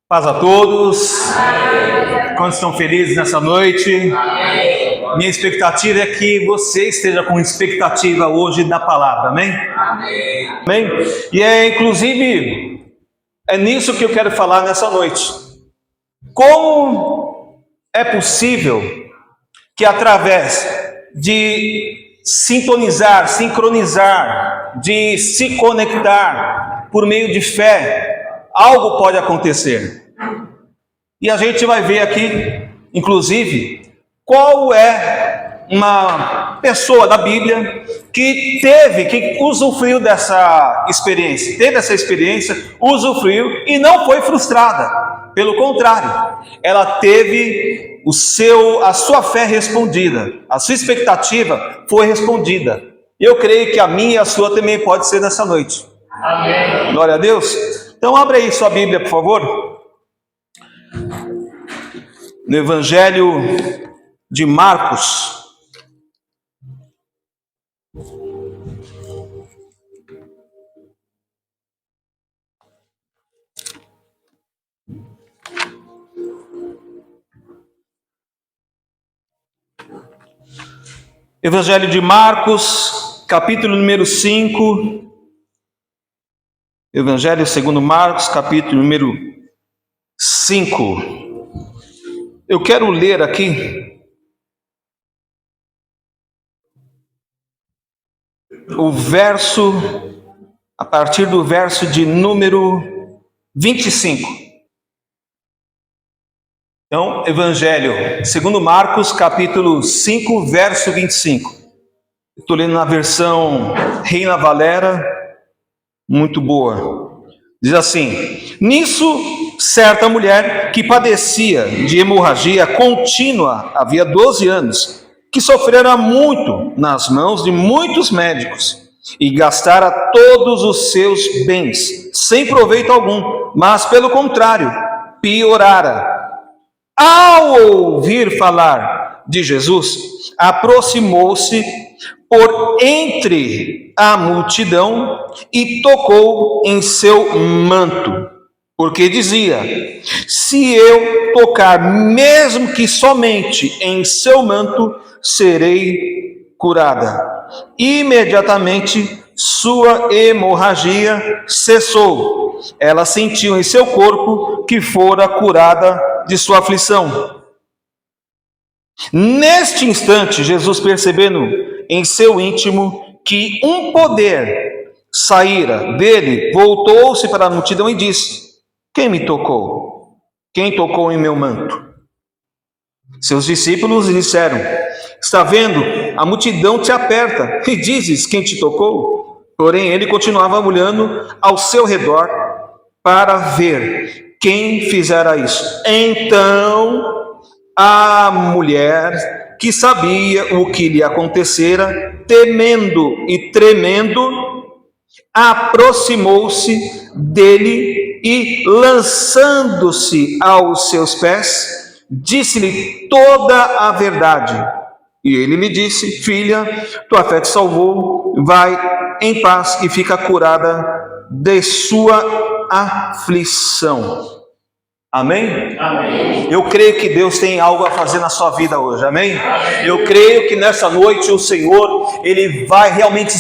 Paz a todos. Amém. Quantos estão felizes nessa noite? Amém. Minha expectativa é que você esteja com expectativa hoje da palavra, amém? Amém. Amém? E inclusive, é nisso que eu quero falar nessa noite. Como é possível que através de sintonizar, sincronizar, de se conectar por meio de fé, algo pode acontecer. E a gente vai ver aqui, inclusive, qual é uma pessoa da Bíblia que usufruiu dessa experiência. Teve essa experiência, usufruiu e não foi frustrada. Pelo contrário, ela teve a sua fé respondida. A sua expectativa foi respondida. Eu creio que a minha e a sua também pode ser nessa noite. Amém. Glória a Deus. Então abre aí sua Bíblia, por favor. No Evangelho de Marcos. Evangelho de Marcos, capítulo número 5. Evangelho segundo Marcos, capítulo número 5. Eu quero ler aqui o verso, a partir do verso de número 25. Então, Evangelho segundo Marcos, capítulo 5, verso 25. Estou lendo na versão Reina Valera, muito boa. Diz assim: nisso, certa mulher que padecia de hemorragia contínua havia 12 anos, que sofrera muito nas mãos de muitos médicos, e gastara todos os seus bens, sem proveito algum, mas pelo contrário, piorara. Ao ouvir falar de Jesus, aproximou-se por entre a multidão e tocou em seu manto, porque dizia: se eu tocar mesmo que somente em seu manto, serei curada. Imediatamente sua hemorragia cessou. Ela sentiu em seu corpo que fora curada de sua aflição. Neste instante, Jesus, percebendo em seu íntimo que um poder saíra dele, voltou-se para a multidão e disse: quem me tocou? Quem tocou em meu manto? Seus discípulos lhe disseram: está vendo, a multidão te aperta e dizes: quem te tocou? Porém ele continuava olhando ao seu redor para ver quem fizera isso. Então a mulher, que sabia o que lhe acontecera, temendo e tremendo, aproximou-se dele e, lançando-se aos seus pés, disse-lhe toda a verdade. E ele lhe disse: filha, tua fé te salvou, vai em paz e fica curada de sua aflição. Amém? Amém? Eu creio que Deus tem algo a fazer na sua vida hoje, amém? Amém? Eu creio que nessa noite o Senhor, Ele vai realmente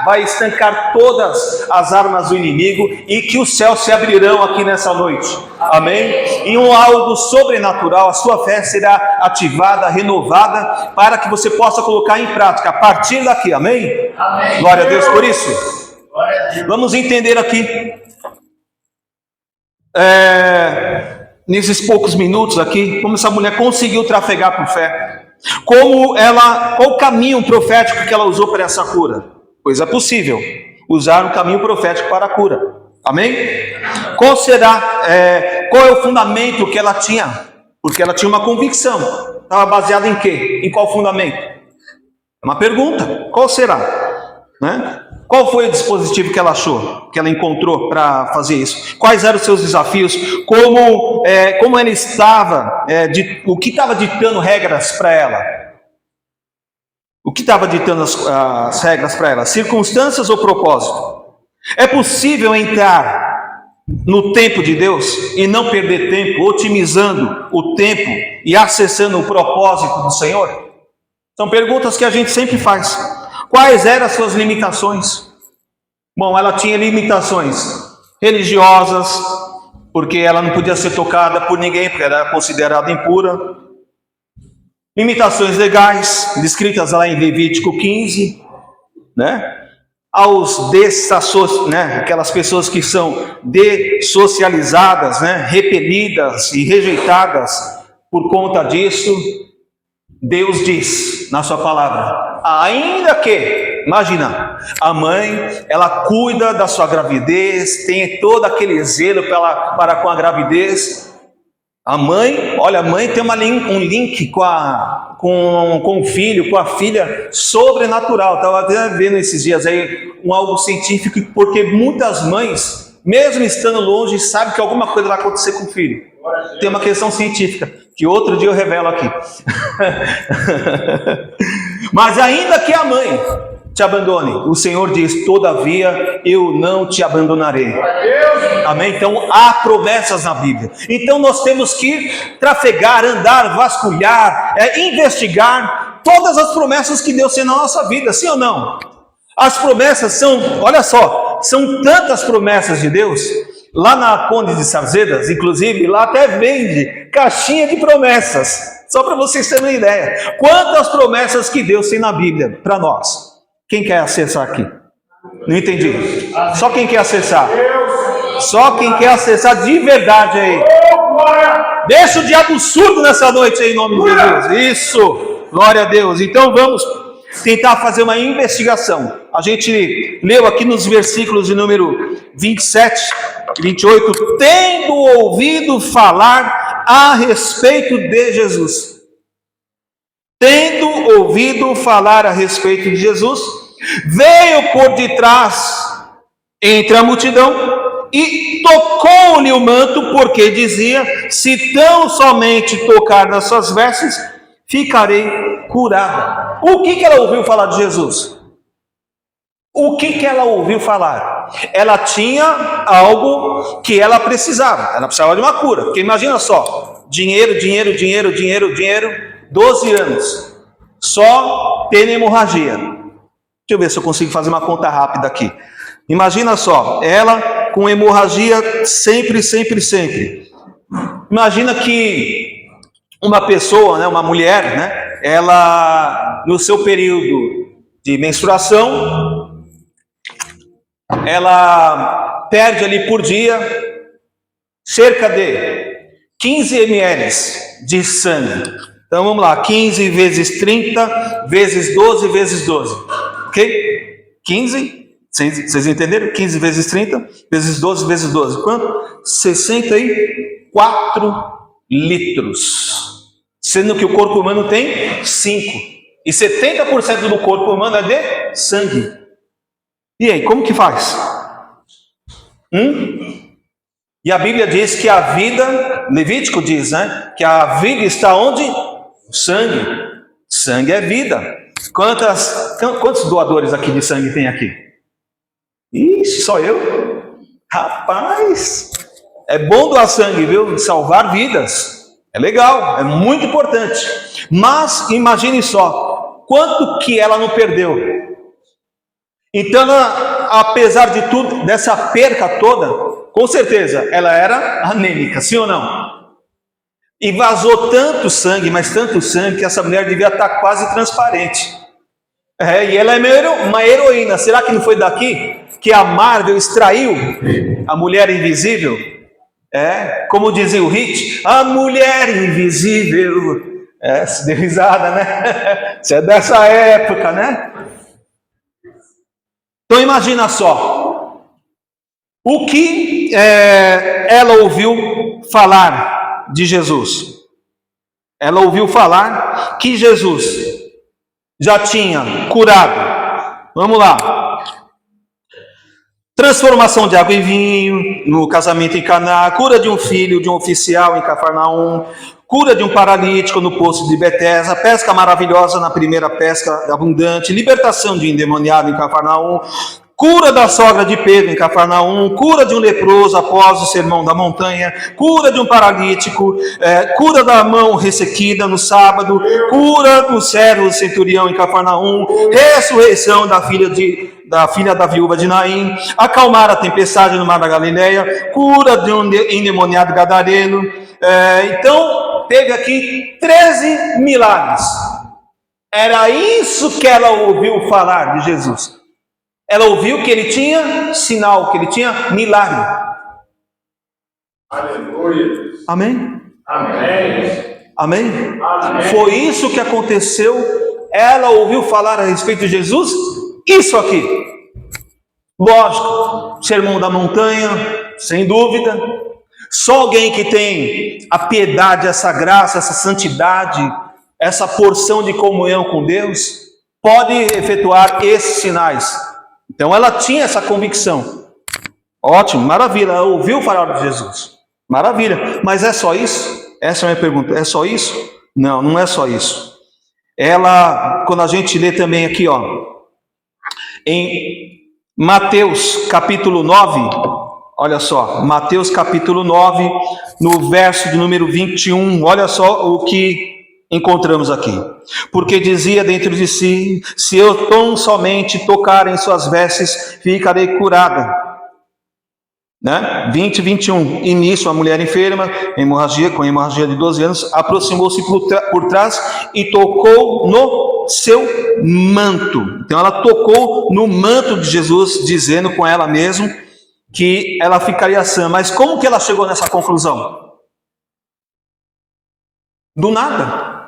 vai estancar todas as armas do inimigo e que os céus se abrirão aqui nessa noite, amém? Em algo sobrenatural, a sua fé será ativada, renovada, para que você possa colocar em prática a partir daqui, amém? Amém. Glória a Deus por isso. Vamos entender aqui. Nesses poucos minutos aqui, como essa mulher conseguiu trafegar por fé, qual o caminho profético que ela usou para essa cura? Pois é possível usar um caminho profético para a cura, amém? Qual é o fundamento que ela tinha? Porque ela tinha uma convicção. Estava baseada em quê? Em qual fundamento? É uma pergunta. Qual será? Né? Qual foi o dispositivo que ela achou, que ela encontrou para fazer isso? Quais eram os seus desafios? Como ela estava, o que estava ditando regras para ela? O que estava ditando as regras para ela? Circunstâncias ou propósito? É possível entrar no tempo de Deus e não perder tempo, otimizando o tempo e acessando o propósito do Senhor? São perguntas que a gente sempre faz. Quais eram as suas limitações? Bom, ela tinha limitações religiosas, porque ela não podia ser tocada por ninguém, porque era considerada impura. Limitações legais, descritas lá em Levítico 15, né? Aquelas pessoas que são dessocializadas, né? Repelidas e rejeitadas por conta disso. Deus diz na sua palavra, ainda que, imagina, a mãe, ela cuida da sua gravidez, tem todo aquele zelo para com a gravidez. A mãe, olha, a mãe tem um link com o filho, com a filha, sobrenatural. Estava vendo esses dias aí algo científico, porque muitas mães, mesmo estando longe, sabem que alguma coisa vai acontecer com o filho. Tem uma questão científica, que outro dia eu revelo aqui. Mas ainda que a mãe te abandone, o Senhor diz, todavia eu não te abandonarei. Amém? Então há promessas na Bíblia. Então nós temos que trafegar, andar, vasculhar, investigar todas as promessas que Deus tem na nossa vida, sim ou não? As promessas são, olha só, são tantas promessas de Deus. Lá na Conde de Sarzedas, inclusive, lá até vende caixinha de promessas, só para vocês terem uma ideia. Quantas promessas que Deus tem na Bíblia para nós? Quem quer acessar aqui? Não entendi. Só quem quer acessar? Só quem quer acessar de verdade aí. Deixa o diabo surdo nessa noite aí, em nome de Jesus. Isso, glória a Deus. Então vamos tentar fazer uma investigação. A gente leu aqui nos versículos de número 27, 28, tendo ouvido falar a respeito de Jesus. Tendo ouvido falar a respeito de Jesus, veio por detrás entre a multidão e tocou-lhe o manto, porque dizia, se tão somente tocar nas suas vestes, ficarei curada. O que ela ouviu falar de Jesus? O que ela ouviu falar? Ela tinha algo que ela precisava de uma cura, porque imagina só, dinheiro, 12 anos, só tendo hemorragia. Deixa eu ver se eu consigo fazer uma conta rápida aqui. Imagina só, ela com hemorragia sempre. Imagina que uma pessoa, né, uma mulher, né, ela no seu período de menstruação, ela perde ali por dia cerca de 15 ml de sangue. Então vamos lá, 15 vezes 30, vezes 12, vezes 12. Ok? 15, vocês entenderam? 15 vezes 30, vezes 12, vezes 12. Quanto? 64 litros. Sendo que o corpo humano tem 5. E 70% do corpo humano é de sangue. E aí, como que faz? E a Bíblia diz que a vida, Levítico diz, né? Que a vida está onde? Sangue. Sangue é vida. Quantos doadores aqui de sangue tem aqui? Ixi, só eu? Rapaz, é bom doar sangue, viu? Salvar vidas. É legal, é muito importante. Mas imagine só, quanto que ela não perdeu. Então, apesar de tudo, dessa perca toda, com certeza, ela era anêmica, sim ou não? E vazou tanto sangue, mas tanto sangue, que essa mulher devia estar quase transparente. E ela é uma heroína. Será que não foi daqui que a Marvel extraiu a mulher invisível? Como dizia o Hit, a mulher invisível. Se deu risada, né? Você é dessa época, né? Então imagina só, o que ela ouviu falar de Jesus? Ela ouviu falar que Jesus já tinha curado. Vamos lá. Transformação de água em vinho no casamento em Caná, cura de um filho de um oficial em Cafarnaum, cura de um paralítico no poço de Betesda, pesca maravilhosa na primeira pesca abundante, libertação de endemoniado em Cafarnaum, cura da sogra de Pedro em Cafarnaum, cura de um leproso após o sermão da montanha, cura de um paralítico, cura da mão ressequida no sábado, cura do servo do centurião em Cafarnaum, ressurreição da filha da viúva de Naim, acalmar a tempestade no mar da Galileia, cura de um endemoniado gadareno. Então, teve aqui 13 milagres. Era isso que ela ouviu falar de Jesus. Ela ouviu que ele tinha sinal, que ele tinha milagre. Aleluia. Amém? Amém. Amém? Amém. Foi isso que aconteceu. Ela ouviu falar a respeito de Jesus. Isso aqui. Lógico, sermão da montanha, sem dúvida. Só alguém que tem a piedade, essa graça, essa santidade, essa porção de comunhão com Deus, pode efetuar esses sinais. Então ela tinha essa convicção. Ótimo, maravilha, ela ouviu falar de Jesus. Maravilha, mas é só isso? Essa é a minha pergunta, é só isso? Não, não é só isso. Ela, quando a gente lê também aqui, ó, em Mateus capítulo 9, olha só, Mateus capítulo 9, no verso de número 21, olha só o que encontramos aqui. Porque dizia dentro de si: se eu tão somente tocar em suas vestes, ficarei curada. 20 e 21. E nisso a mulher enferma, com hemorragia de 12 anos, aproximou-se por trás e tocou no seu manto. Então ela tocou no manto de Jesus, dizendo com ela mesma que ela ficaria sã. Mas como que ela chegou nessa conclusão? Do nada.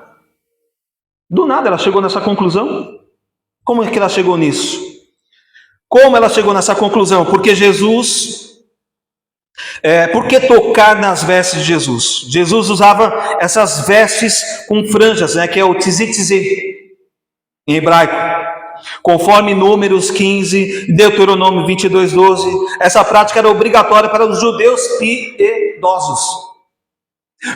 Do nada ela chegou nessa conclusão. Como é que ela chegou nisso? Como ela chegou nessa conclusão? Porque Jesus... por que tocar nas vestes de Jesus? Jesus usava essas vestes com franjas, que é o tzitzit em hebraico. Conforme Números 15, Deuteronômio 22, 12, essa prática era obrigatória para os judeus piedosos.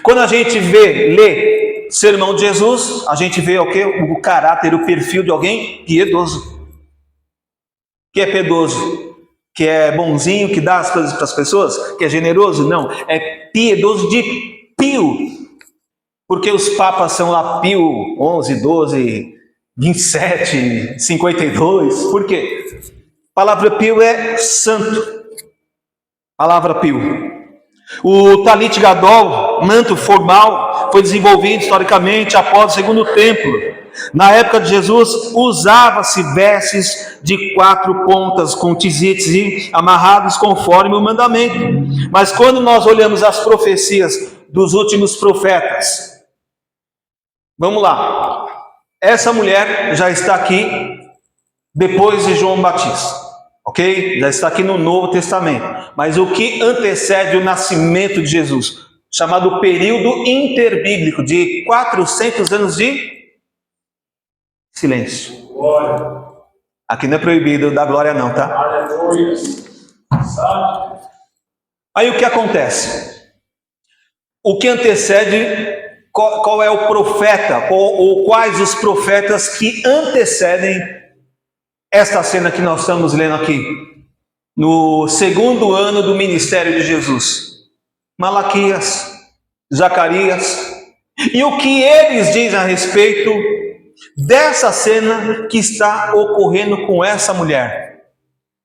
Quando a gente lê Sermão de Jesus, a gente vê o quê? O caráter, o perfil de alguém piedoso. Que é piedoso? Que é bonzinho, que dá as coisas para as pessoas? Que é generoso? Não, é piedoso de Pio. Porque os papas são lá Pio 11, 12, 27, 52. Por quê? A palavra Pio é santo. Palavra Pio. O Talit Gadol, manto formal, foi desenvolvido historicamente após o segundo templo. Na época de Jesus, usava-se vestes de 4 pontas com tzitzit amarrados conforme o mandamento. Mas quando nós olhamos as profecias dos últimos profetas, vamos lá. Essa mulher já está aqui depois de João Batista. Ok? Já está aqui no Novo Testamento. Mas o que antecede o nascimento de Jesus? Chamado período interbíblico, de 400 anos de silêncio. Glória. Aqui não é proibido dar glória não, tá? Aleluia. Sabe? Aí o que acontece? O que antecede, qual é o profeta, ou quais os profetas que antecedem esta cena que nós estamos lendo aqui, no segundo ano do ministério de Jesus? Malaquias, Zacarias. E o que eles dizem a respeito dessa cena que está ocorrendo com essa mulher?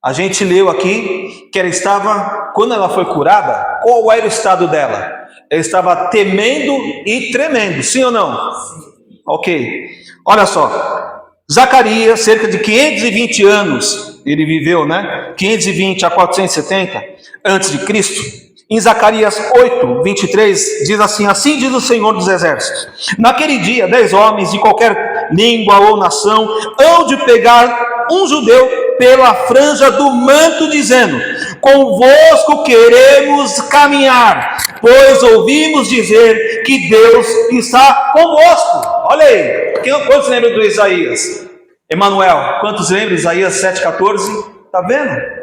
A gente leu aqui que ela estava, quando ela foi curada, qual era o estado dela? Ela estava temendo e tremendo, sim ou não? Sim. Ok, olha só. Zacarias, cerca de 520 anos, ele viveu, 520 a 470 antes de Cristo. Em Zacarias 8, 23, diz assim: assim diz o Senhor dos Exércitos: naquele dia, 10 homens de qualquer língua ou nação hão de pegar um judeu pela franja do manto, dizendo: convosco queremos caminhar, pois ouvimos dizer que Deus está convosco. Olha aí, quantos lembram do Isaías? Emanuel, quantos lembram? Isaías 7,14, está vendo?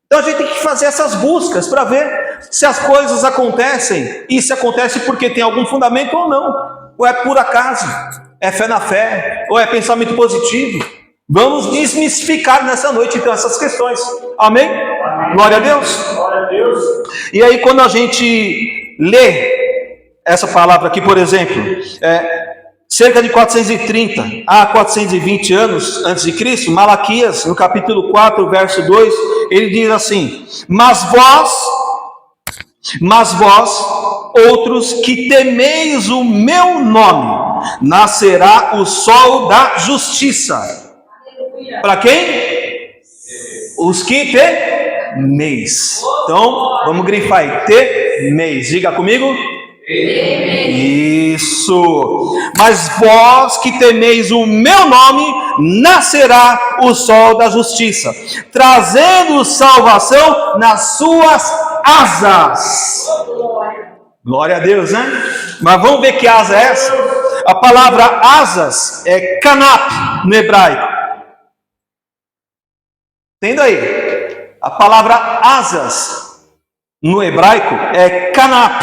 Então a gente tem que fazer essas buscas para ver se as coisas acontecem, e se acontece porque tem algum fundamento ou não, ou é por acaso, é fé na fé, ou é pensamento positivo. Vamos desmistificar nessa noite, então, essas questões. Amém? Glória a Deus. Glória a Deus. E aí, quando a gente lê essa palavra aqui, por exemplo, cerca de 430 a 420 anos antes de Cristo, Malaquias, no capítulo 4, verso 2, ele diz assim: Mas vós, outros que temeis o meu nome, nascerá o sol da justiça. Para quem? Os que temeis. Então, vamos grifar aí, temeis. Diga comigo. Isso. Mas vós que temeis o meu nome, nascerá o sol da justiça, trazendo salvação nas suas asas. Glória a Deus, né? Mas vamos ver que asa é essa? A palavra asas é canap no hebraico. Entenda aí. A palavra asas no hebraico é canap,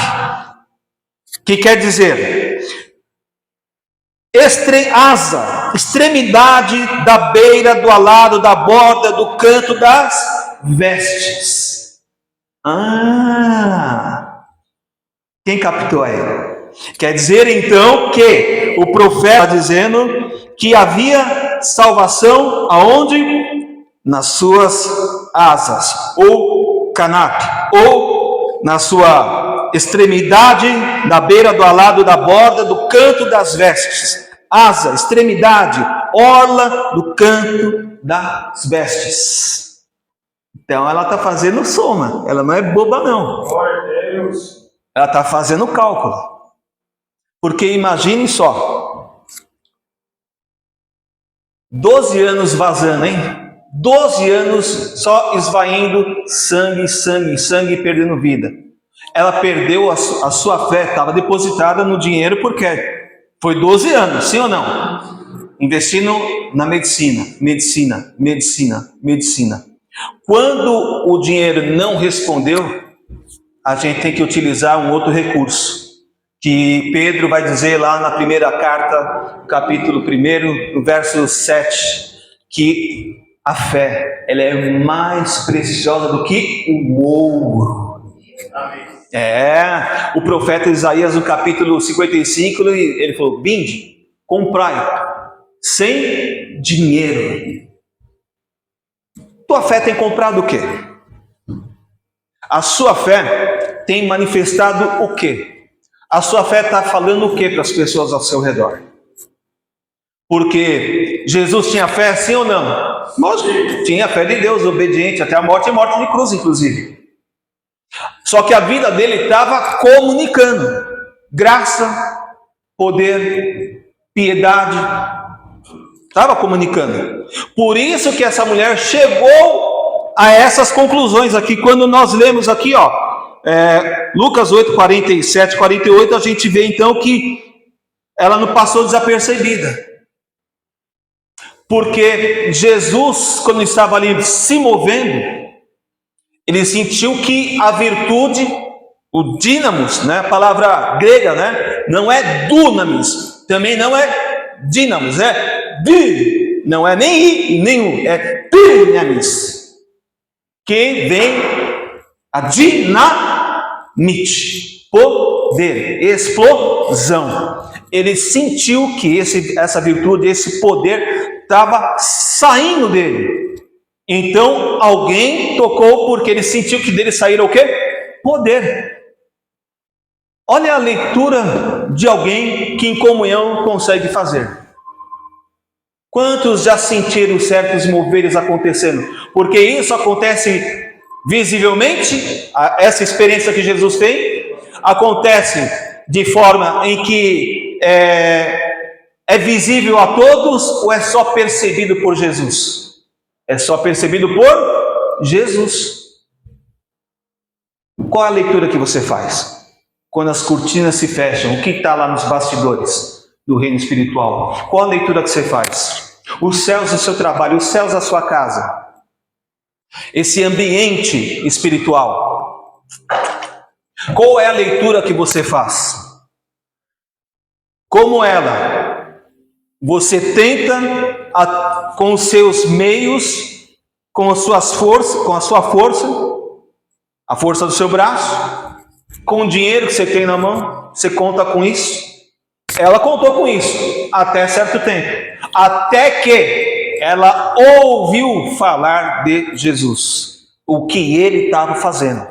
que quer dizer asa, extremidade da beira, do alado, da borda, do canto das vestes. Quem captou aí? Quer dizer então que o profeta está dizendo que havia salvação aonde? Nas suas asas, ou canap, ou na sua extremidade, da beira, do alado, da borda, do canto das vestes. Asa, extremidade, orla do canto das vestes. Então ela está fazendo soma, ela não é boba não. Glória a Deus. Ela está fazendo cálculo. Porque imagine só, 12 anos vazando, hein? 12 anos só esvaindo sangue, perdendo vida. Ela perdeu a sua fé, estava depositada no dinheiro, porque foi 12 anos, sim ou não? Investindo na medicina. Quando o dinheiro não respondeu, a gente tem que utilizar um outro recurso, que Pedro vai dizer lá na primeira carta, capítulo 1, no verso 7, que a fé, ela é mais preciosa do que o ouro. Amém. O profeta Isaías, no capítulo 55, ele falou: vinde, comprai, sem dinheiro. Tua fé tem comprado o quê? A sua fé tem manifestado o quê? A sua fé está falando o quê para as pessoas ao seu redor? Porque Jesus tinha fé, sim ou não? Lógico, tinha fé de Deus, obediente até a morte e morte de cruz, inclusive. Só que a vida dele estava comunicando graça, poder, piedade. Estava comunicando. Por isso que essa mulher chegou a essas conclusões aqui. Quando nós lemos aqui, Lucas 8, 47, 48, a gente vê então que ela não passou desapercebida. Porque Jesus, quando estava ali se movendo, ele sentiu que a virtude, o dínamos, né, a palavra grega, né, não é dunamis, também não é dínamos, não é nem i, nem u, é dinamis, que vem a dinamite, poder, explosão. Ele sentiu que essa virtude, esse poder estava saindo dele. Então alguém tocou, porque ele sentiu que dele saíra o quê? Poder. Olha a leitura de alguém que em comunhão consegue fazer. Quantos já sentiram certos moveres acontecendo? Porque isso acontece visivelmente, essa experiência que Jesus tem, acontece de forma em que é visível a todos, ou é só percebido por Jesus? É só percebido por Jesus. Qual a leitura que você faz? Quando as cortinas se fecham, o que está lá nos bastidores do reino espiritual? Qual a leitura que você faz? Os céus do seu trabalho, os céus da sua casa. Esse ambiente espiritual. Qual é a leitura que você faz? Como ela, Você tenta, com os seus meios, com a sua força, a força do seu braço, com o dinheiro que você tem na mão, você conta com isso. Ela contou com isso até certo tempo, até que ela ouviu falar de Jesus, o que ele estava fazendo.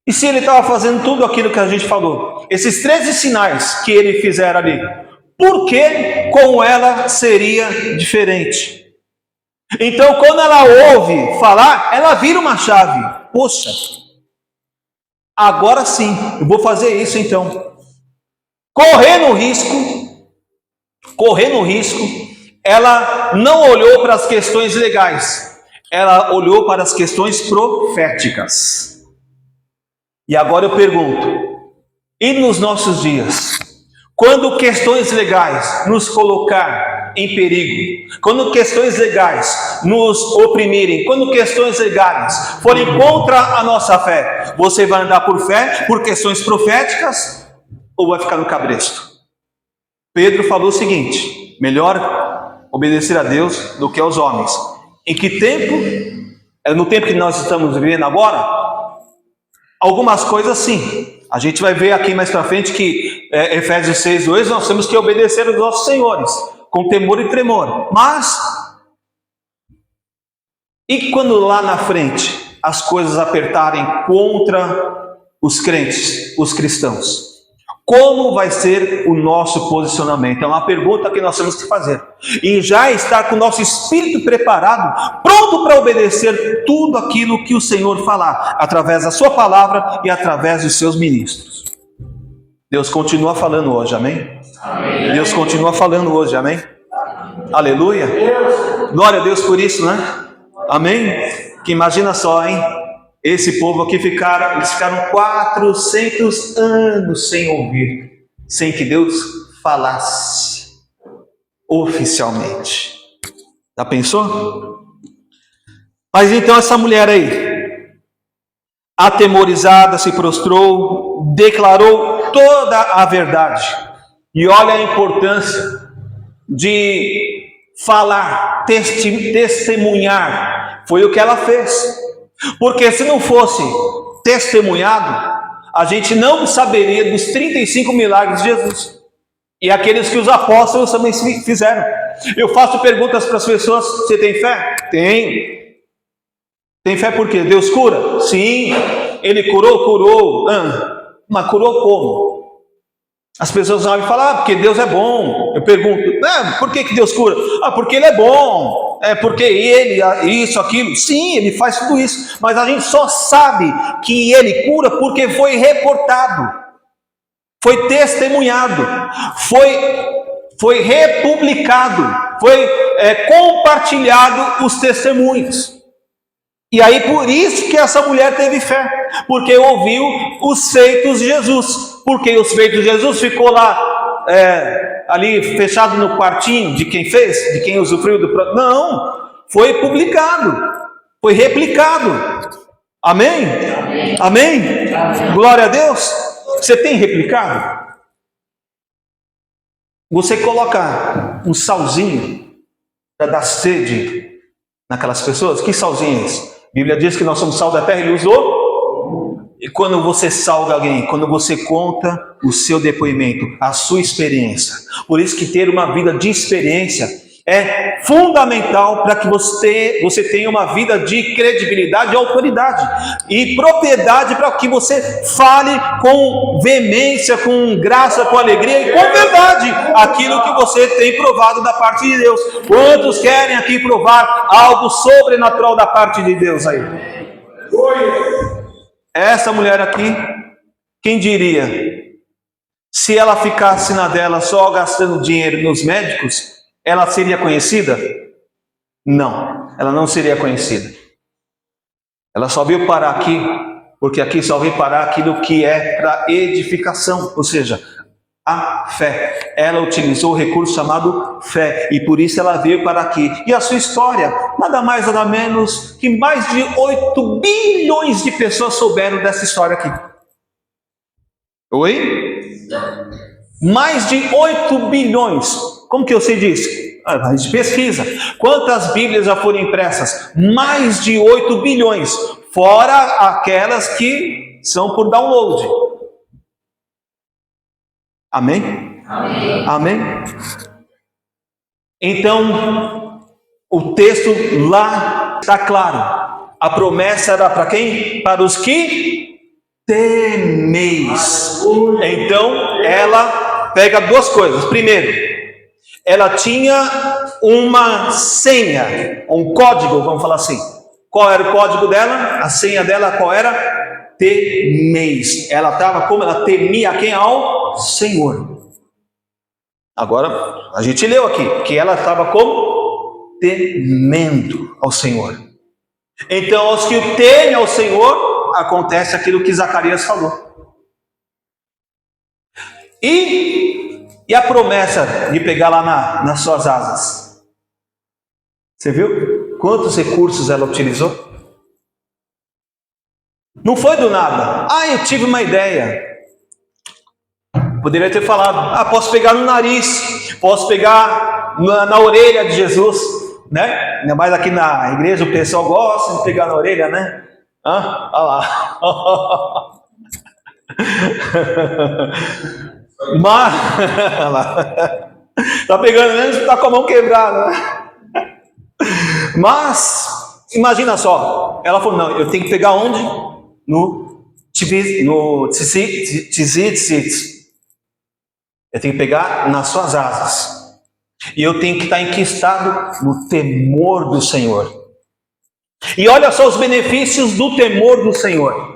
E se ele estava fazendo tudo aquilo que a gente falou, esses 13 sinais que ele fizera ali, por que com ela seria diferente? Então, quando ela ouve falar, ela vira uma chave. Poxa, agora sim, eu vou fazer isso então. Correndo risco, ela não olhou para as questões legais, ela olhou para as questões proféticas. E agora eu pergunto, e nos nossos dias, quando questões legais nos colocar em perigo, quando questões legais nos oprimirem, quando questões legais forem contra a nossa fé, você vai andar por fé, por questões proféticas, ou vai ficar no cabresto? Pedro falou o seguinte: melhor obedecer a Deus do que aos homens. Em que tempo? No tempo que nós estamos vivendo agora, algumas coisas sim. A gente vai ver aqui mais para frente que Efésios 6:2, nós temos que obedecer aos nossos senhores, com temor e tremor. Mas, e quando lá na frente as coisas apertarem contra os crentes, os cristãos? Como vai ser o nosso posicionamento? É uma pergunta que nós temos que fazer. E já estar com o nosso espírito preparado, pronto para obedecer tudo aquilo que o Senhor falar, através da sua palavra e através dos seus ministros. Deus continua falando hoje, amém? Amém. Deus continua falando hoje, amém? Aleluia. Glória a Deus por isso, né? Amém? Que imagina só, hein? Esse povo aqui eles ficaram 400 anos sem ouvir, sem que Deus falasse oficialmente. Já pensou? Mas então essa mulher aí, atemorizada, se prostrou, declarou toda a verdade. E olha a importância de falar, testemunhar. Foi o que ela fez. Porque se não fosse testemunhado, a gente não saberia dos 35 milagres de Jesus. E aqueles que os apóstolos também fizeram. Eu faço perguntas para as pessoas: você tem fé? Tenho. Tem fé por quê? Deus cura? Sim. Ele curou. Mas curou como? As pessoas vão me falar: porque Deus é bom. Eu pergunto: por que Deus cura? Porque Ele é bom. Porque Ele, isso, aquilo. Sim, Ele faz tudo isso. Mas a gente só sabe que Ele cura porque foi reportado, foi testemunhado, foi republicado, foi compartilhado os testemunhos. E aí por isso que essa mulher teve fé, porque ouviu os feitos de Jesus. Porque os feitos de Jesus ficou lá, ali fechado no quartinho de quem fez, de quem usufruiu do produto. Não, foi publicado, foi replicado. Amém? Amém? Amém? Amém. Glória a Deus. Você tem replicado? Você coloca um salzinho para dar sede naquelas pessoas? Que salzinho é esse? A Bíblia diz que nós somos sal da terra e luz do... E quando você salga alguém, quando você conta o seu depoimento, a sua experiência. Por isso que ter uma vida de experiência é fundamental para que você tenha uma vida de credibilidade e autoridade. E propriedade para que você fale com veemência, com graça, com alegria e com verdade aquilo que você tem provado da parte de Deus. Quantos querem aqui provar algo sobrenatural da parte de Deus aí? Essa mulher aqui, quem diria? Se ela ficasse na dela só gastando dinheiro nos médicos, ela seria conhecida? Não, ela não seria conhecida. Ela só veio parar aqui, porque aqui só veio parar aquilo que é para edificação, ou seja, a fé. Ela utilizou o recurso chamado fé, e por isso ela veio para aqui. E a sua história, nada mais nada menos que mais de 8 bilhões de pessoas souberam dessa história aqui. Oi? Mais de 8 bilhões. Como que eu sei disso? A gente pesquisa. Quantas Bíblias já foram impressas? Mais de 8 bilhões. Fora aquelas que são por download. Amém? Amém. Amém? Então, o texto lá está claro. A promessa era para quem? Para os que temeis. Então, ela pega duas coisas. Primeiro, ela tinha uma senha, um código, vamos falar assim. Qual era o código dela? A senha dela qual era? Temeis. Ela estava como? Ela temia quem? Ao Senhor. Agora, a gente leu aqui, que ela estava como? Temendo ao Senhor. Então, aos que temem ao Senhor, acontece aquilo que Zacarias falou. E a promessa de pegar lá nas suas asas? Você viu? Quantos recursos ela utilizou? Não foi do nada. Eu tive uma ideia. Poderia ter falado, posso pegar no nariz, posso pegar na orelha de Jesus, né? Ainda mais aqui na igreja o pessoal gosta de pegar na orelha, né? Olha lá. Mas, olha lá. Tá pegando mesmo, tá com a mão quebrada, né? Mas, imagina só, ela falou, não, eu tenho que pegar onde? No tzitzit. Eu tenho que pegar nas suas asas. E eu tenho que estar enquistado no temor do Senhor. E olha só os benefícios do temor do Senhor.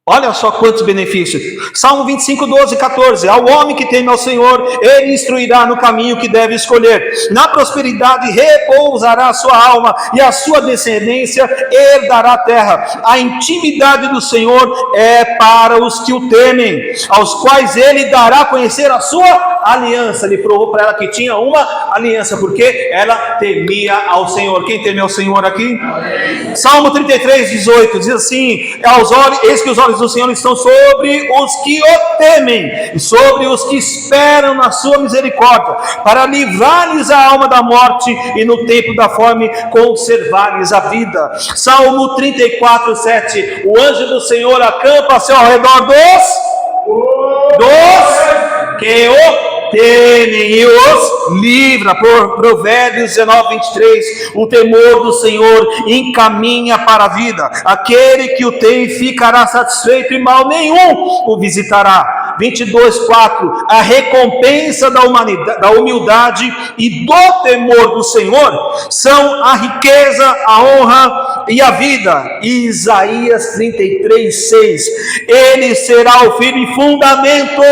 Olha só quantos benefícios. Salmo 25, 12, 14. Ao homem que teme ao Senhor, ele instruirá no caminho que deve escolher. Na prosperidade repousará a sua alma, e a sua descendência herdará a terra. A intimidade do Senhor é para os que o temem, aos quais ele dará a conhecer a sua aliança. Ele provou para ela que tinha uma aliança, porque ela temia ao Senhor. Quem teme ao Senhor aqui? Amém. Salmo 33, 18. Diz assim, eis que os olhos do Senhor estão sobre os que o temem, e sobre os que esperam na sua misericórdia, para livrar-lhes a alma da morte, e no tempo da fome conservar-lhes a vida. Salmo 34, 7. O anjo do Senhor acampa-se ao redor dos que o temem e os livra. Por Provérbios 19, 23. O temor do Senhor encaminha para a vida. Aquele que o tem ficará satisfeito, e mal nenhum o visitará. 22, 4. A recompensa da humildade e do temor do Senhor são a riqueza, a honra e a vida. Isaías 33, 6. Ele será o firme fundamento,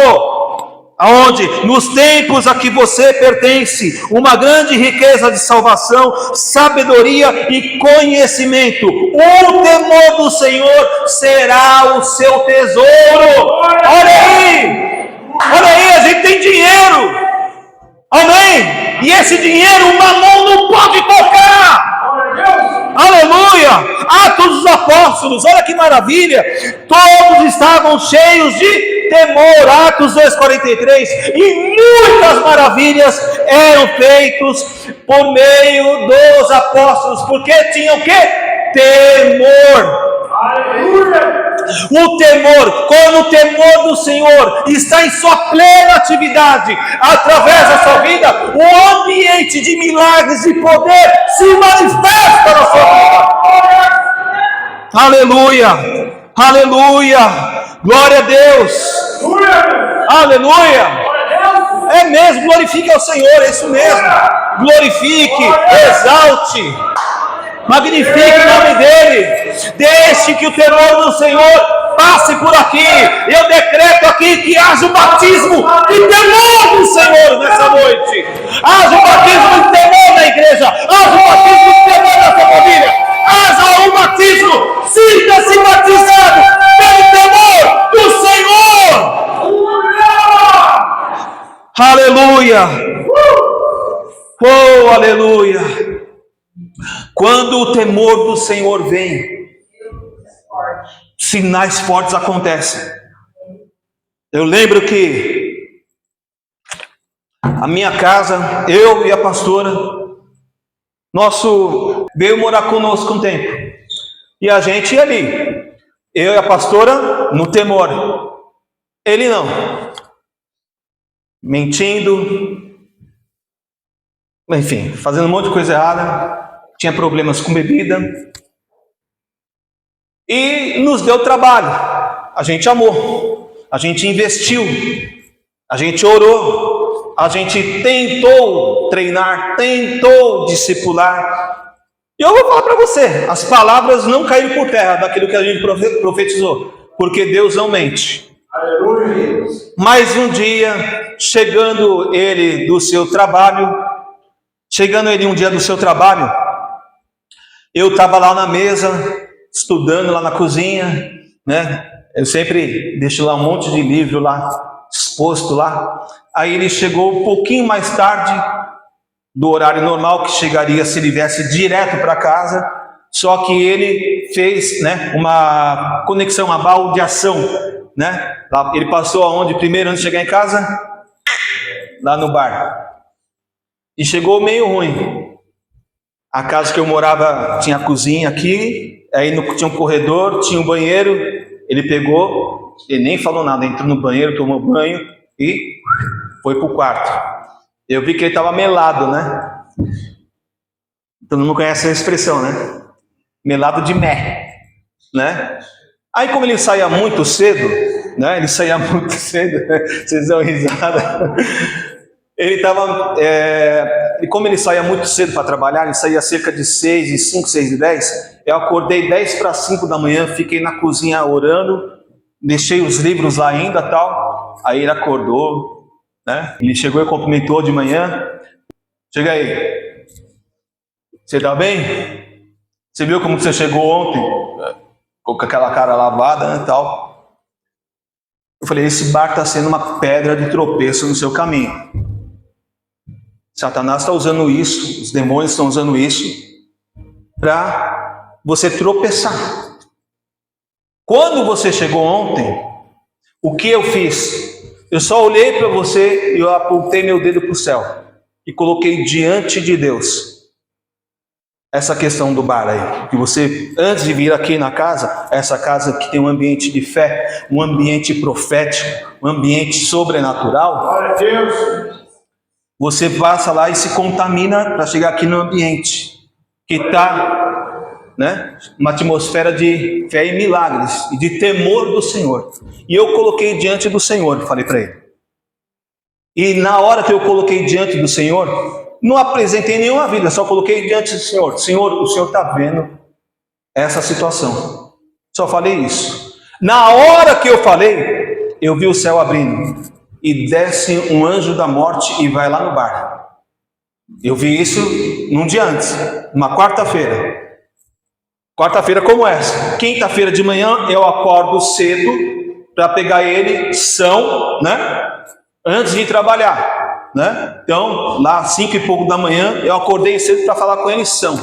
aonde? Nos tempos a que você pertence, uma grande riqueza de salvação, sabedoria e conhecimento. O temor do Senhor será o seu tesouro. Olha aí, a gente tem dinheiro. Amém? E esse dinheiro uma mão não pode tocar. Aleluia! Atos dos Apóstolos, olha que maravilha! Todos estavam cheios de temor. Atos 2,43. E muitas maravilhas eram feitas por meio dos apóstolos, porque tinham o quê? Temor. Aleluia! O temor, quando o temor do Senhor está em sua plena atividade, através da sua vida, o ambiente de milagres e poder se manifesta na sua vida. Aleluia, aleluia, glória a Deus, aleluia. É mesmo, glorifique ao Senhor, é isso mesmo. Glorifique, exalte, magnifique o nome dele. Deixe que o temor do Senhor passe por aqui. Eu decreto aqui que haja o batismo de temor do Senhor nessa noite. Haja o batismo de temor na igreja. Haja o batismo de temor na sua família. Haja o batismo. Sinta-se batizado pelo temor do Senhor. Aleluia. Oh, aleluia. Quando o temor do Senhor vem, sinais fortes acontecem. Eu lembro que A minha casa, eu e a pastora, veio morar conosco um tempo. E a gente ia ali. Eu e a pastora no temor. Ele não. Mentindo. Enfim, fazendo um monte de coisa errada. Tinha problemas com bebida. E nos deu trabalho. A gente amou. A gente investiu. A gente orou. A gente tentou treinar. Tentou discipular. E eu vou falar para você, as palavras não caíram por terra daquilo que a gente profetizou, porque Deus não mente. Aleluia. Mas um dia, chegando ele um dia do seu trabalho, eu estava lá na mesa, estudando lá na cozinha, né? Eu sempre deixo lá um monte de livro lá, exposto lá. Aí ele chegou um pouquinho mais tarde do horário normal, que chegaria se ele viesse direto para casa, só que ele fez, né, uma conexão, uma baldeação, né? Ele passou aonde primeiro antes de chegar em casa? Lá no bar. E chegou meio ruim. A casa que eu morava tinha a cozinha aqui, aí tinha um corredor, tinha um banheiro. Ele pegou, ele nem falou nada, entrou no banheiro, tomou banho e foi para o quarto. Eu vi que ele estava melado, né? Todo mundo conhece a expressão, né? Melado de mé, né? Aí como ele saía muito cedo, né? Vocês dão risada. Como ele saía muito cedo para trabalhar, ele saía cerca de 6h05, 6h10. Eu acordei 10 para 5 da manhã, fiquei na cozinha orando, deixei os livros lá ainda, tal. Aí ele acordou, né? Ele chegou e cumprimentou de manhã. Chega aí. Você tá bem? Você viu como você chegou ontem? Com aquela cara lavada, né, tal. Eu falei, esse bar está sendo uma pedra de tropeço no seu caminho. Satanás está usando isso, os demônios estão usando isso para você tropeçar. Quando você chegou ontem, o que eu fiz? Eu só olhei para você e eu apontei meu dedo para o céu e coloquei diante de Deus essa questão do bar aí, que você, antes de vir aqui na casa, essa casa que tem um ambiente de fé, um ambiente profético, um ambiente sobrenatural, Glória a Deus. você passa lá e se contamina para chegar aqui no ambiente que está, né, uma atmosfera de fé e milagres e de temor do Senhor. E eu coloquei diante do Senhor, falei para ele. E na hora que eu coloquei diante do Senhor, não apresentei nenhuma vida, só coloquei diante do Senhor. Senhor, o Senhor está vendo essa situação. Só falei isso. Na hora que eu falei, eu vi o céu abrindo e desce um anjo da morte e vai lá no bar. Eu vi isso num dia antes, uma quarta-feira. Quarta-feira como essa. Quinta-feira de manhã eu acordo cedo para pegar ele são, né? Antes de ir trabalhar, né? Então, lá às 5 e pouco da manhã, eu acordei cedo para falar com ele são,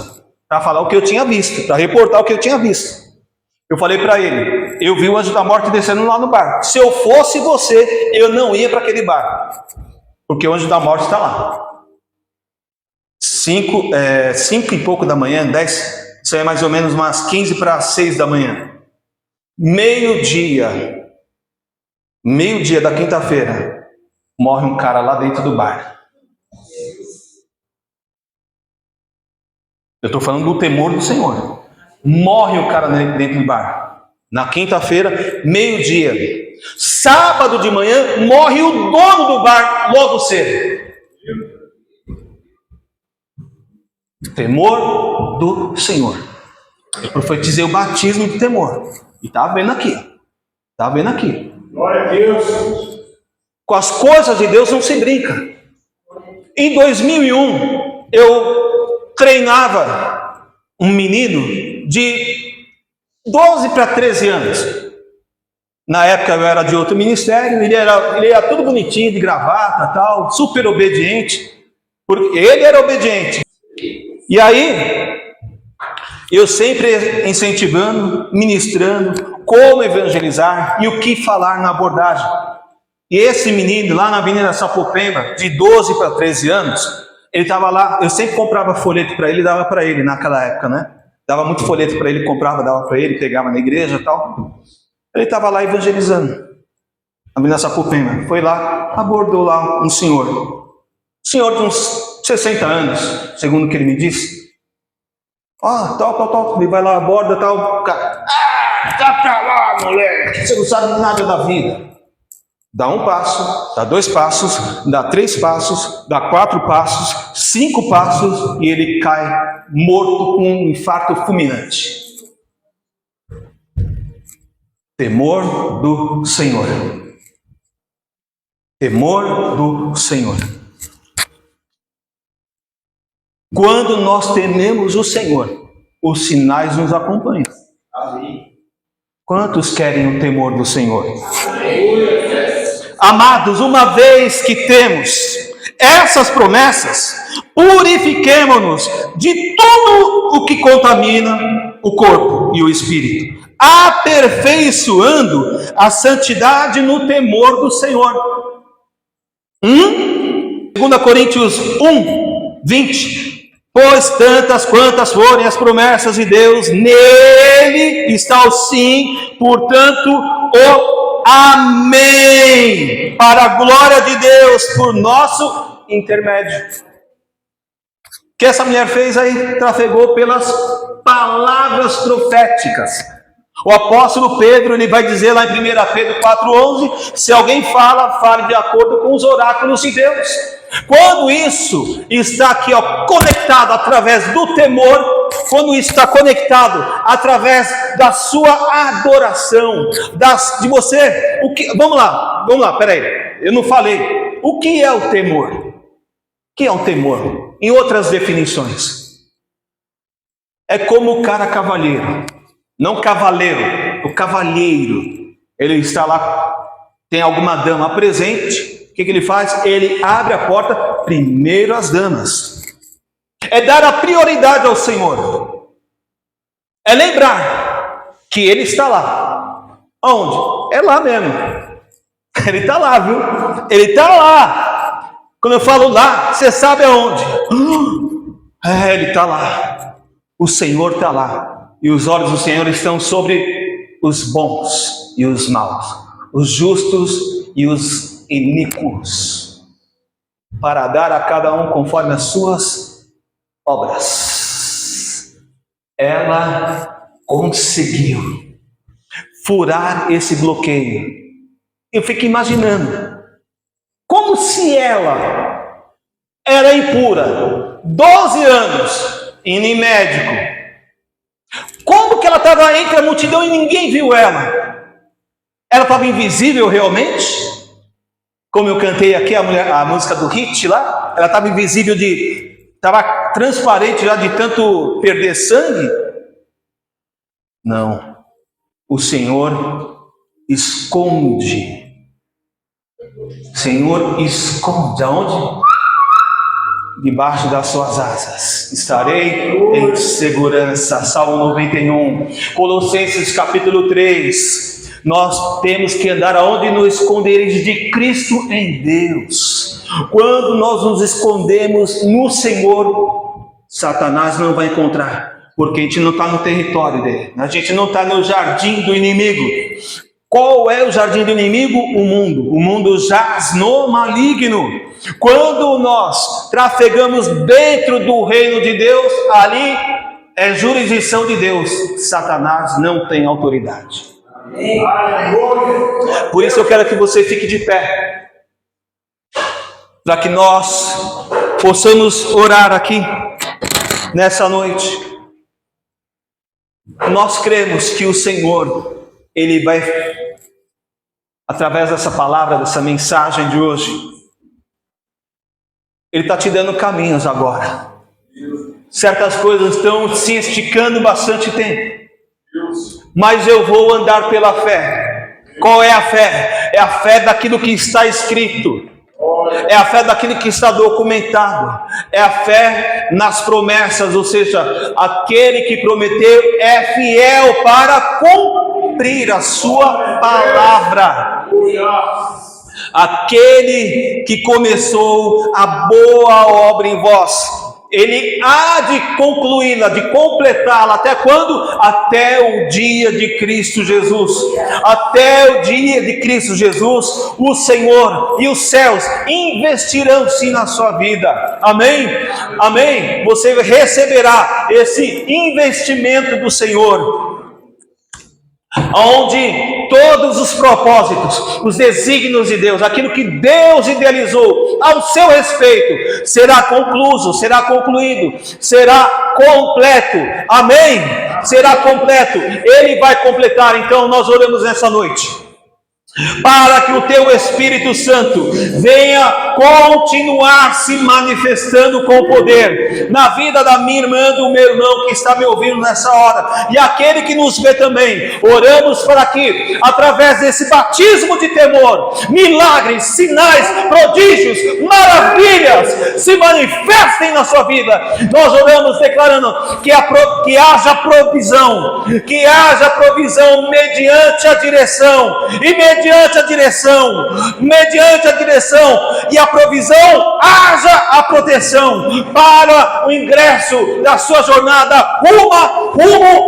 para falar o que eu tinha visto, para reportar o que eu tinha visto. Eu falei para ele, eu vi o anjo da morte descendo lá no bar. Se eu fosse você, eu não ia para aquele bar, porque o anjo da morte está lá. 5 e pouco da manhã, 10, isso aí é mais ou menos umas 15 para 6 da manhã. Meio-dia da quinta-feira, morre um cara lá dentro do bar. Eu estou falando do temor do Senhor. Morre o cara dentro do bar. Na quinta-feira, meio-dia. Sábado de manhã, morre o dono do bar logo cedo. Temor do Senhor. Eu profetizei o batismo de temor. E está vendo aqui. Está vendo aqui. Glória a Deus. Com as coisas de Deus não se brinca. Em 2001, eu treinava um menino de 12 para 13 anos. Na época eu era de outro ministério, ele era tudo bonitinho, de gravata, tal, super obediente. Porque ele era obediente. E aí, eu sempre incentivando, ministrando, como evangelizar e o que falar na abordagem. E esse menino, lá na Avenida Sapopemba, de 12 para 13 anos, ele estava lá, eu sempre comprava folheto para ele e dava para ele naquela época, né? Dava muito folheto para ele, comprava, dava para ele, pegava na igreja e tal. Ele estava lá evangelizando. A Avenida Sapopemba. Foi lá, abordou lá um senhor. Senhor de uns 60 anos, segundo o que ele me disse. Tal. Ele vai lá, aborda, tal. Cara, tá pra lá, moleque. Você não sabe nada da vida. Dá um passo, dá 2 passos, dá 3 passos, dá 4 passos, 5 passos e ele cai morto com um infarto fulminante. Temor do Senhor. Temor do Senhor. Quando nós tememos o Senhor, os sinais nos acompanham. Amém. Quantos querem o temor do Senhor? Amados, uma vez que temos essas promessas, purifiquemo-nos de tudo o que contamina o corpo e o espírito, aperfeiçoando a santidade no temor do Senhor. 2 Coríntios 1:20. Pois tantas quantas forem as promessas de Deus, nele está o sim, portanto o amém, para a glória de Deus, por nosso intermédio. O que essa mulher fez aí? Trafegou pelas palavras proféticas. O apóstolo Pedro, ele vai dizer lá em 1 Pedro 4:11, se alguém fala, fale de acordo com os oráculos de Deus. Quando isso está aqui, conectado através do temor, quando isso está conectado através da sua adoração, de você, vamos lá, peraí, eu não falei, o que é o temor? O que é o temor? Em outras definições, é como o cara cavalheiro, não cavaleiro, o cavalheiro, ele está lá, tem alguma dama presente. O que ele faz? Ele abre a porta primeiro às damas. É dar a prioridade ao Senhor. É lembrar que Ele está lá. Aonde? É lá mesmo. Ele está lá, viu? Ele está lá. Quando eu falo lá, você sabe aonde? Ele está lá. O Senhor está lá. E os olhos do Senhor estão sobre os bons e os maus, os justos e os iníquos, para dar a cada um conforme as suas obras. Ela conseguiu furar esse bloqueio. Eu fico imaginando, como se ela era impura, 12 anos, indo em médico. Como que ela estava entre a multidão e ninguém viu ela? Ela estava invisível realmente? Como eu cantei aqui a música do Hit lá, ela estava invisível, estava transparente já de tanto perder sangue? Não. O Senhor esconde. O Senhor esconde. Aonde? Debaixo das suas asas estarei em segurança. Salmo 91. Colossenses capítulo 3. Nós temos que andar aonde? No esconderijo de Cristo em Deus. Quando nós nos escondemos no Senhor, Satanás não vai encontrar, porque a gente não está no território dele, a gente não está no jardim do inimigo. Qual é o jardim do inimigo? O mundo. O mundo jaz no maligno. Quando nós trafegamos dentro do reino de Deus, ali é jurisdição de Deus. Satanás não tem autoridade. Por isso eu quero que você fique de pé, para que nós possamos orar aqui nessa noite. Nós cremos que o Senhor, Ele vai, através dessa palavra, dessa mensagem de hoje, Ele está te dando caminhos agora. Certas coisas estão se esticando bastante tempo, mas eu vou andar pela fé. Qual é a fé? É a fé daquilo que está escrito, é a fé daquilo que está documentado, é a fé nas promessas, ou seja, aquele que prometeu é fiel para cumprir a sua palavra. Aquele que começou a boa obra em vós, Ele há de concluí-la, de completá-la, até quando? Até o dia de Cristo Jesus. Até o dia de Cristo Jesus, o Senhor e os céus investirão sim na sua vida. Amém? Amém? Você receberá esse investimento do Senhor, onde todos os propósitos, os desígnios de Deus, aquilo que Deus idealizou ao seu respeito, será concluído, será completo. Amém? Será completo. Ele vai completar. Então nós oramos nessa noite, para que o teu Espírito Santo venha continuar se manifestando com poder na vida da minha irmã, do meu irmão que está me ouvindo nessa hora, e aquele que nos vê também. Oramos para que, através desse batismo de temor, milagres, sinais, prodígios, maravilhas se manifestem na sua vida. Nós oramos declarando que haja provisão, mediante a direção, e mediante a direção e a provisão, haja a proteção para o ingresso da sua jornada rumo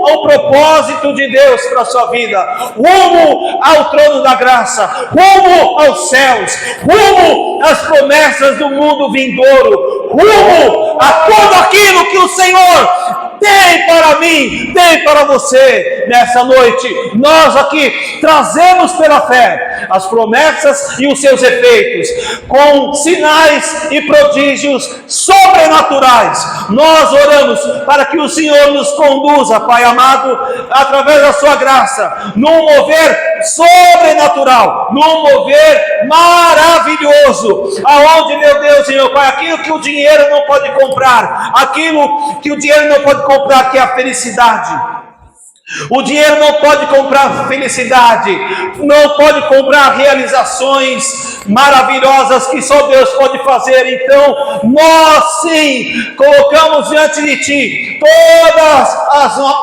ao propósito de Deus para a sua vida, rumo ao trono da graça, rumo aos céus, rumo às promessas do mundo vindouro, rumo a tudo aquilo que o Senhor tem para mim, tem para você nessa noite. Nós aqui trazemos pela fé as promessas e os seus efeitos, com sinais e prodígios sobrenaturais. Nós oramos para que o Senhor nos conduza, Pai amado, através da sua graça, num mover sobrenatural, num mover maravilhoso, aonde, meu Deus e meu Pai, aquilo que o dinheiro não pode comprar, que é a felicidade. O dinheiro não pode comprar felicidade, não pode comprar realizações maravilhosas que só Deus pode fazer. Então, nós sim colocamos diante de Ti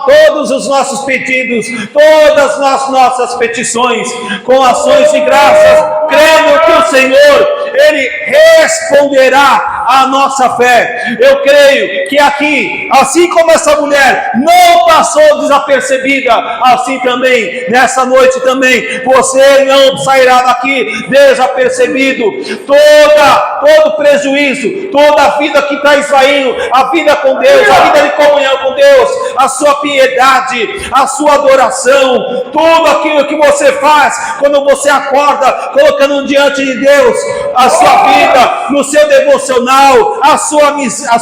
todos os nossos pedidos, todas as nossas petições, com ações de graças, crendo que o Senhor, Ele responderá à nossa fé. Eu creio que aqui, assim como essa mulher não passou desapercebida, assim também, nessa noite também, você não sairá daqui desapercebido. Todo prejuízo, toda a vida que está saindo, a vida com Deus, a vida de comunhão com Deus, a sua piedade, a sua adoração, tudo aquilo que você faz quando você acorda, colocando diante de Deus a sua vida, no seu devocional, as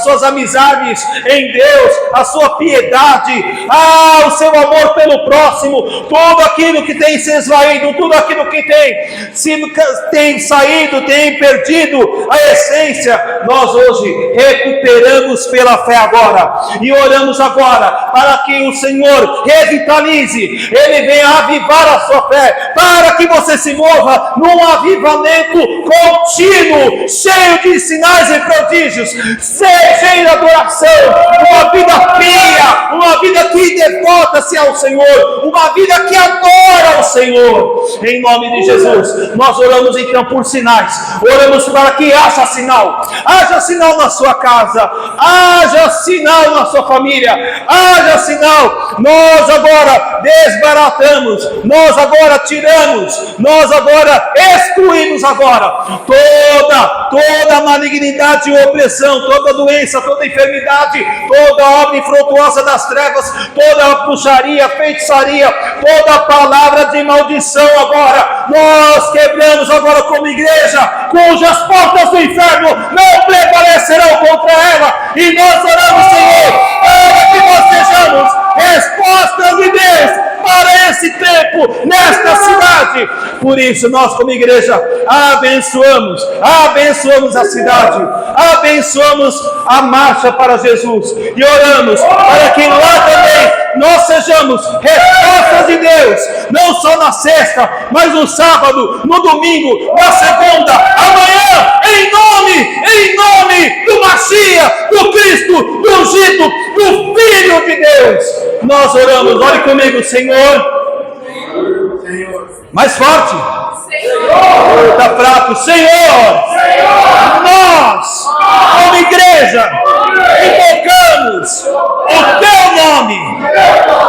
suas amizades em Deus, a sua piedade, o seu amor pelo próximo, tudo aquilo que tem se esvaído, tudo aquilo que tem saído, tem perdido a essência, nós hoje recuperamos pela fé agora, e oramos agora para que o Senhor revitalize, Ele venha avivar a sua fé, para que você se mova num avivamento contínuo, cheio de sinais e prodígios, cheio de adoração, uma vida pia, uma vida que devota-se ao Senhor, uma vida que adora o Senhor. Em nome de Jesus, nós oramos então por sinais, oramos para que haja sinal na sua casa, haja sinal na sua família, haja sinal. Nós agora desbaratamos, nós agora tiramos, nós agora excluímos agora toda malignidade e opressão, toda doença, toda enfermidade, toda obra infrutuosa das trevas, toda bruxaria, feitiçaria, toda palavra de maldição agora, nós quebramos agora como igreja, cujas portas do inferno não prevalecerão contra ela, e nós oramos, Senhor, para que nós sejamos respostas de Deus para esse tempo, nesta cidade. Por isso nós como igreja abençoamos a cidade, abençoamos a marcha para Jesus, e oramos para que lá também nós sejamos respostas de Deus, não só na sexta, mas no sábado, no domingo, na segunda, amanhã, em nome do Messias, do Cristo, do ungido, do Filho de Deus. Nós oramos, ore comigo, Senhor. Mais forte. Está fraco. Senhor, nós, como igreja, invocamos o teu nome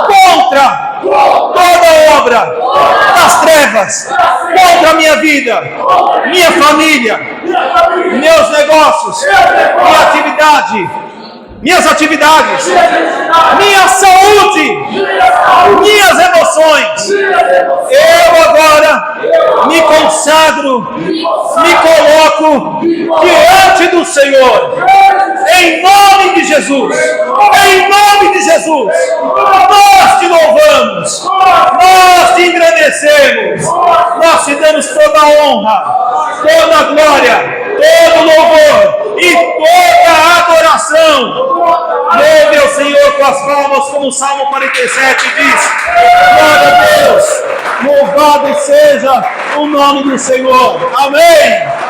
contra toda obra das trevas, contra a minha vida, minha família, meus negócios, minha atividade, minhas atividades, minha saúde, minhas emoções. Eu agora me consagro, me coloco diante do Senhor, em nome de Jesus, em nome de Jesus. Nós te louvamos, nós te engrandecemos, nós te damos toda a honra, toda a glória, todo o louvor e toda a adoração. Louve ao Senhor com as palmas, como o Salmo 47 diz. Glória a Deus, louvado seja o nome do Senhor. Amém.